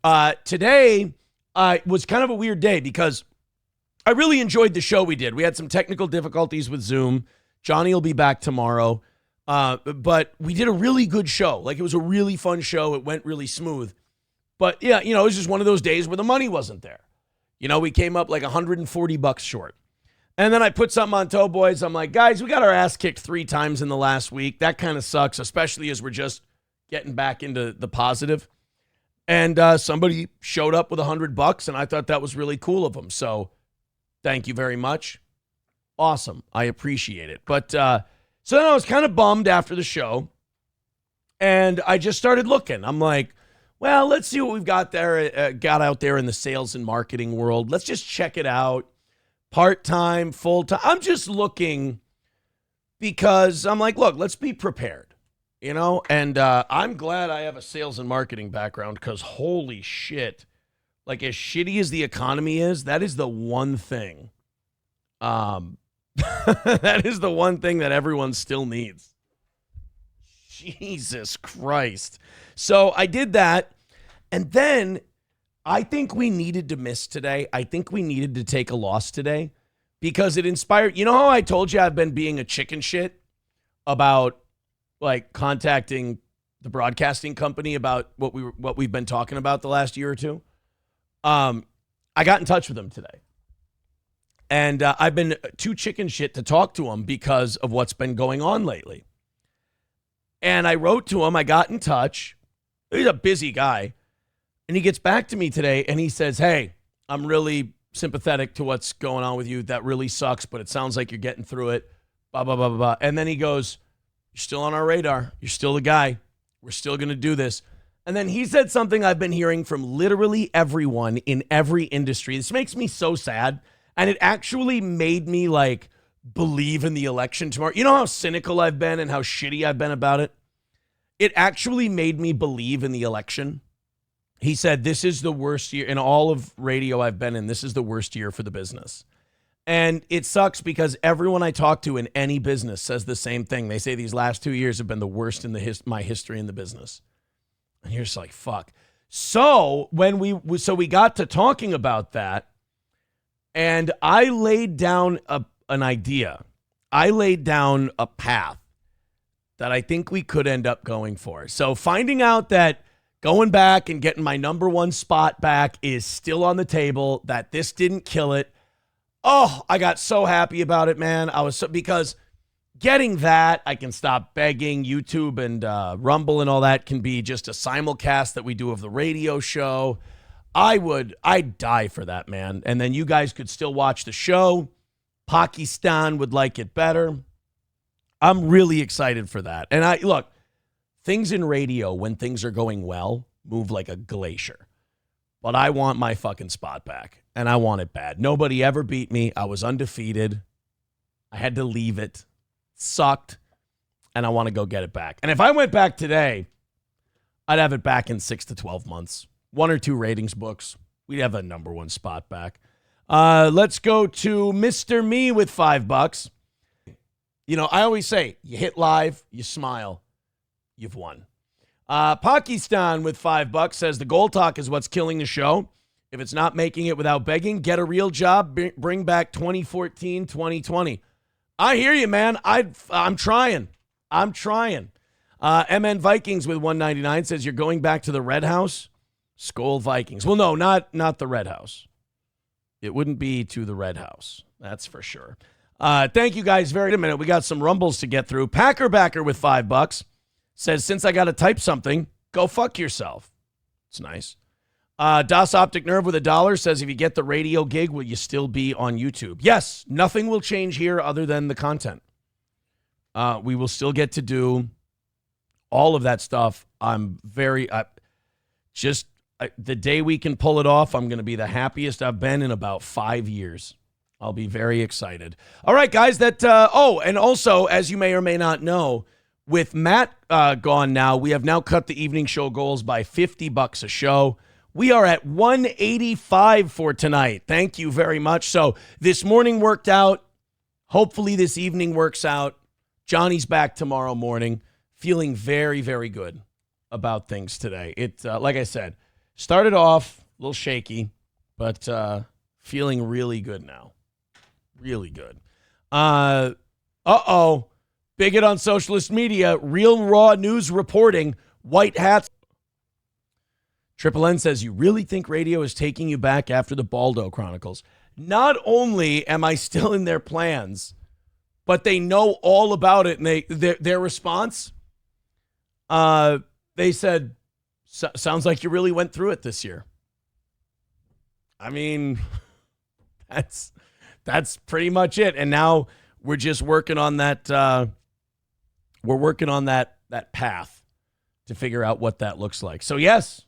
back. Today was kind of a weird day because I really enjoyed the show we did. We had some technical difficulties with Zoom. Johnny will be back tomorrow. But we did a really good show. Like, it was a really fun show. It went really smooth. But yeah, it was just one of those days where the money wasn't there. We came up like $140 short. And then I put something on Toe Boys. I'm like, guys, we got our ass kicked 3 times in the last week. That kind of sucks, especially as we're just getting back into the positive. And somebody showed up with $100, and I thought that was really cool of them. So thank you very much. Awesome. I appreciate it. But so then I was kind of bummed after the show, and I just started looking. I'm like, well, let's see what we've got there, got out there in the sales and marketing world. Let's just check it out. Part-time, full-time. I'm just looking because I'm like, look, let's be prepared, And I'm glad I have a sales and marketing background because holy shit, like as shitty as the economy is, that is the one thing. That is the one thing that everyone still needs. Jesus Christ. So I did that, and then I think we needed to miss today. I think we needed to take a loss today because it inspired. You know how I told you I've been being a chicken shit about like contacting the broadcasting company about what we've been talking about the last year or two? I got in touch with them today. And I've been too chicken shit to talk to him because of what's been going on lately. And I wrote to him. I got in touch. He's a busy guy. And he gets back to me today and he says, hey, I'm really sympathetic to what's going on with you. That really sucks, but it sounds like you're getting through it. Blah, blah, blah, blah, blah. And then he goes, you're still on our radar. You're still the guy. We're still going to do this. And then he said something I've been hearing from literally everyone in every industry. This makes me so sad. And it actually made me like believe in the election tomorrow. You know how cynical I've been and how shitty I've been about it? It actually made me believe in the election. He said, this is the worst year in all of radio I've been in. This is the worst year for the business. And it sucks because everyone I talk to in any business says the same thing. They say these last 2 years have been the worst in my history in the business. And you're just like, fuck. So when we got to talking about that, and I laid down an idea. I laid down a path that I think we could end up going for. So finding out that going back and getting my number 1 spot back is still on the table, that this didn't kill it. Oh, I got so happy about it, man. Because getting that, I can stop begging. YouTube and Rumble and all that can be just a simulcast that we do of the radio show. I'd die for that, man. And then you guys could still watch the show. Pakistan would like it better. I'm really excited for that. And look, things in radio, when things are going well, move like a glacier. But I want my fucking spot back, and I want it bad. Nobody ever beat me. I was undefeated. I had to leave it. Sucked. And I want to go get it back. And if I went back today, I'd have it back in 6 to 12 months. 1 or 2 ratings books. We'd have a number 1 spot back. Let's go to Mr. Me with $5. I always say, you hit live, you smile, you've won. Pakistan with $5 says the goal talk is what's killing the show. If it's not making it without begging, get a real job, bring back 2014, 2020. I hear you, man. I'm trying. MN Vikings with $1.99 says you're going back to the Red House. Skol Vikings. Well, no, not the Red House. It wouldn't be to the Red House. That's for sure. Thank you guys very much. We got some rumbles to get through. Packerbacker with $5 says, since I got to type something, go fuck yourself. It's nice. Das Optic Nerve with $1 says, if you get the radio gig, will you still be on YouTube? Yes, nothing will change here other than the content. We will still get to do all of that stuff. I'm very, the day we can pull it off, I'm going to be the happiest I've been in about 5 years. I'll be very excited. All right, guys, and also, as you may or may not know, with Matt gone now, we have now cut the evening show goals by $50 a show. We are at 185 for tonight. Thank you very much. So this morning worked out. Hopefully this evening works out. Johnny's back tomorrow morning. Feeling very, very good. about things today. It, like I said, started off a little shaky, but feeling really good now. Really good. Bigot on socialist media, real raw news reporting, white hats. Triple N says, you really think radio is taking you back after the Baldo Chronicles? Not only am I still in their plans, but they know all about it. And their response, they said, sounds like you really went through it this year. I mean, that's pretty much it. And now we're just working on that. We're working on that path to figure out what that looks like. So yes,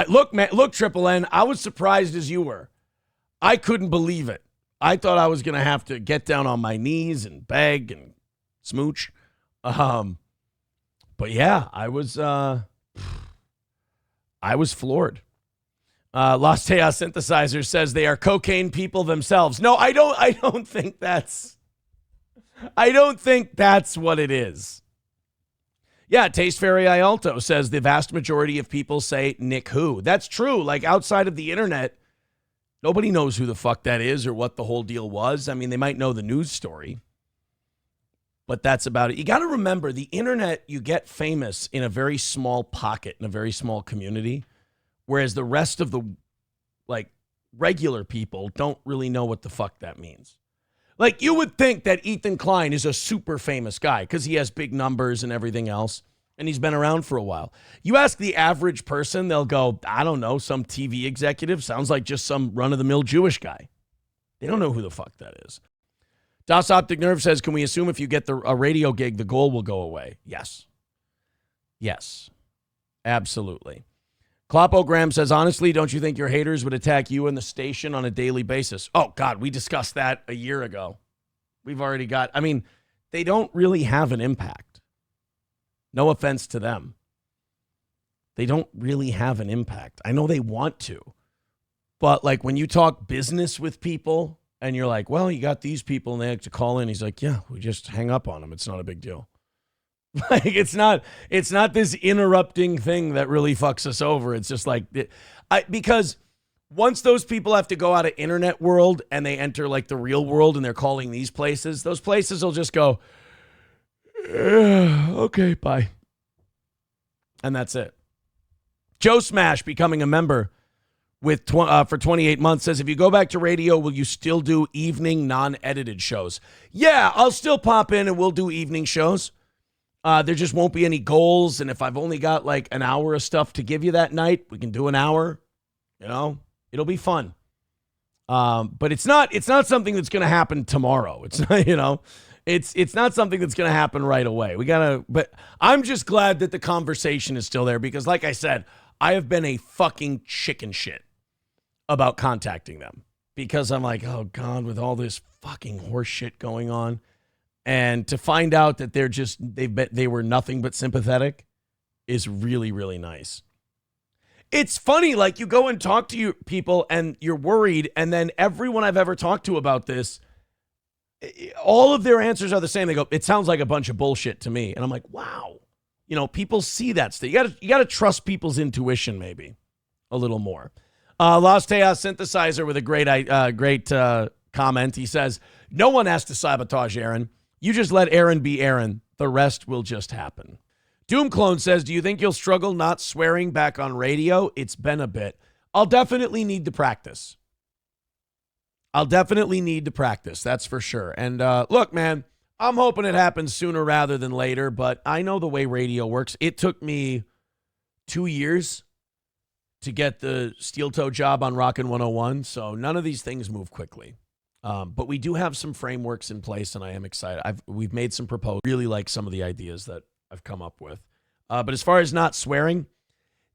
look, Triple N, I was surprised as you were. I couldn't believe it. I thought I was going to have to get down on my knees and beg and smooch. But yeah, I was floored. Lost Chaos Synthesizer says they are cocaine people themselves. No, I don't think that's what it is. Yeah, Taste Fairy Ialto says the vast majority of people say Nick Who. That's true. Like outside of the internet, nobody knows who the fuck that is or what the whole deal was. I mean, they might know the news story, but that's about it. You got to remember, the internet, you get famous in a very small pocket, in a very small community, whereas the rest of the like regular people don't really know what the fuck that means. Like you would think that Ethan Klein is a super famous guy because he has big numbers and everything else, and he's been around for a while. You ask the average person, they'll go, I don't know, some TV executive. Sounds like just some run-of-the-mill Jewish guy. They don't know who the fuck that is. Das Optic Nerve says, can we assume if you get a radio gig, the goal will go away? Yes. Yes. Absolutely. Clopogram says, honestly, don't you think your haters would attack you and the station on a daily basis? Oh, God, we discussed that a year ago. We've already got, I mean, they don't really have an impact. No offense to them. They don't really have an impact. I know they want to. But, like, when you talk business with people and you're like, well, you got these people and they have to call in. He's like, yeah, we just hang up on them. It's not a big deal. Like it's not this interrupting thing that really fucks us over. It's just like, because once those people have to go out of internet world and they enter like the real world and they're calling these places, those places will just go, okay, bye. And that's it. Joe Smash becoming a member with for 28 months says, if you go back to radio, will you still do evening non-edited shows? Yeah, I'll still pop in and we'll do evening shows. There just won't be any goals. And if I've only got like an hour of stuff to give you that night, we can do an hour, it'll be fun. But it's not something that's going to happen tomorrow. It's not, it's not something that's going to happen right away. But I'm just glad that the conversation is still there because like I said, I have been a fucking chicken shit about contacting them because I'm like, oh God, with all this fucking horse shit going on. And to find out that they were nothing but sympathetic is really, really nice. It's funny, like you go and talk to people and you're worried, and then everyone I've ever talked to about this, all of their answers are the same. They go, it sounds like a bunch of bullshit to me. And I'm like, wow. People see that stuff. You gotta trust people's intuition maybe a little more. Lost Chaos Synthesizer with a great comment. He says, no one has to sabotage Aaron. You just let Aaron be Aaron. The rest will just happen. Doom Clone says, do you think you'll struggle not swearing back on radio? It's been a bit. I'll definitely need to practice. That's for sure. And look, man, I'm hoping it happens sooner rather than later, but I know the way radio works. It took me 2 years to get the steel toe job on Rockin' 101, so none of these things move quickly. But we do have some frameworks in place, and I am excited. We've made some proposals. Really like some of the ideas that I've come up with. But as far as not swearing,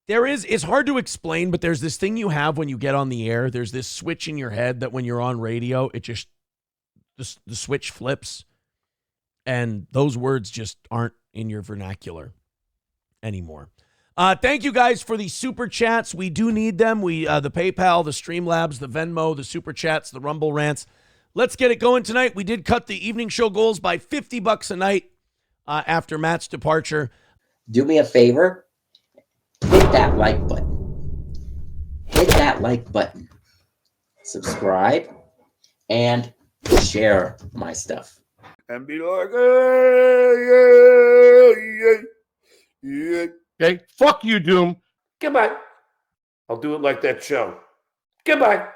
it's hard to explain, but there's this thing you have when you get on the air. There's this switch in your head that when you're on radio, it just, the switch flips, and those words just aren't in your vernacular anymore. Thank you guys for the super chats. We do need them. The PayPal, the Streamlabs, the Venmo, the super chats, the Rumble rants. Let's get it going tonight. We did cut the evening show goals by $50 a night after Matt's departure. do me a favor, hit that like button. Hit that like button. Subscribe and share my stuff. And be like, hey, yeah. Okay, fuck you, Doom. Goodbye. I'll do it like that show. Goodbye.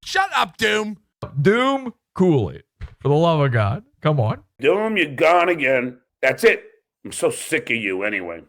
Shut up, Doom. Doom, cool it. For the love of God. Come on. Doom, you're gone again. That's it. I'm so sick of you anyway.